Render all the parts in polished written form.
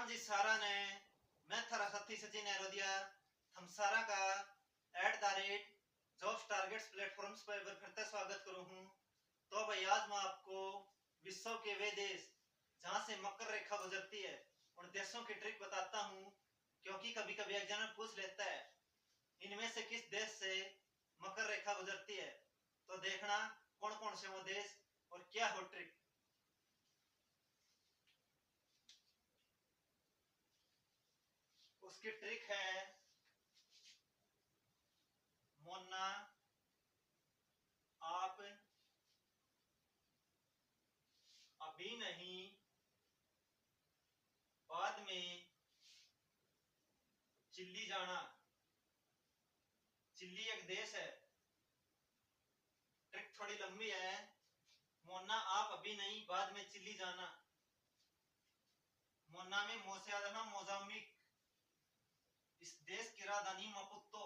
राम जी सारा ने मैं थारा साथी सचिन एरोदिया थमसारा का @जॉब्स टारगेट्स प्लेटफॉर्म्स पर फिर से स्वागत करूं हूं। तो भाई आज मैं आपको विश्व के वे देश जहां से मकर रेखा गुजरती है उन देशों की ट्रिक बताता हूं, क्योंकि कभी कभी एग्जामिनर पूछ लेता है इनमें से किस देश से मकर रेखा गुजरती है। तो देखना कौन कौन से वो देश और क्या हो ट्रिक। उसकी ट्रिक है मोना आप अभी नहीं बाद में चिल्ली जाना। चिल्ली एक देश है। ट्रिक थोड़ी लंबी है। मोना आप अभी नहीं बाद में चिल्ली जाना। मोना में मो से याद रखना मोजाम्बिक। इस देश की राजधानी मपुतो।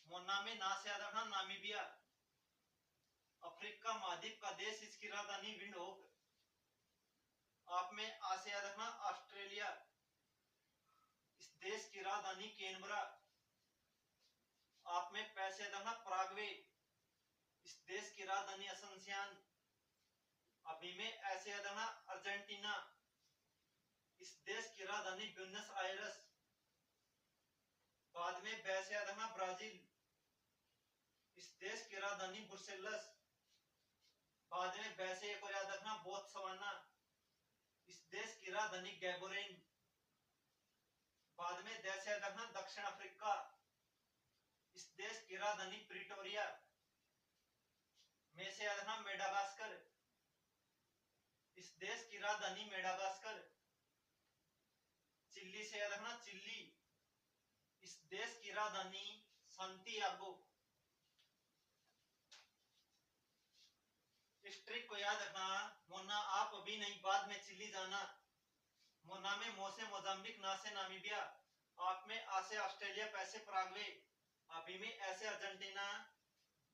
मोना में ना से याद रखना नामीबिया। अफ्रीका महाद्वीप का देश, इसकी राजधानी विंडहोक। आप में आ से याद रखना ऑस्ट्रेलिया। इस देश की राजधानी कैनबरा। आप में पैसे याद रखना पराग्वे। इस देश की राजधानी असनसियान। अभी में ऐसे याद रखना अर्जेंटीना। इस देश की राजधानी ब्यूनस आयरस। बाद में बैसे याद रखना ब्राजील। इस देश की राजधानी ब्रुसेल्स। बाद में बैसे एक और याद रखना बोत्सवाना। इस देश की राजधानी गैबोरेन। बाद में देश याद रखना दक्षिण अफ्रीका। इस देश की राजधानी प्रिटोरिया। में से याद रखना मेडागास्कर। इस देश की राजधानी मेडागास्कर। चिल्ली से याद रखना चिल्ली। इस देश की राजधानी सांतियागो। इस ट्रिक को याद रखना। मोना आप अभी नहीं बाद में चिल्ली जाना। मोना में मो से मोजाम्बिक, ना से नामीबिया। आप में आ से ऑस्ट्रेलिया, पैसे पराग्वे। अभी में ऐसे अर्जेंटीना।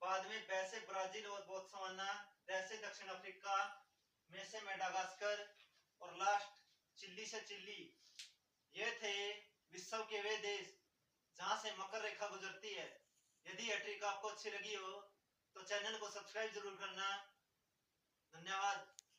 बाद में बैसे ब्राजील और बोत्सवाना। जैसे दक्षिण अफ्रीका। में से मेडागास्कर और लास्ट चिल्ली से चिल्ली। ये थे विश्व के वे देश जहां से मकर रेखा गुजरती है। यदि यह ट्रिक आपको अच्छी लगी हो तो चैनल को सब्सक्राइब जरूर करना। धन्यवाद।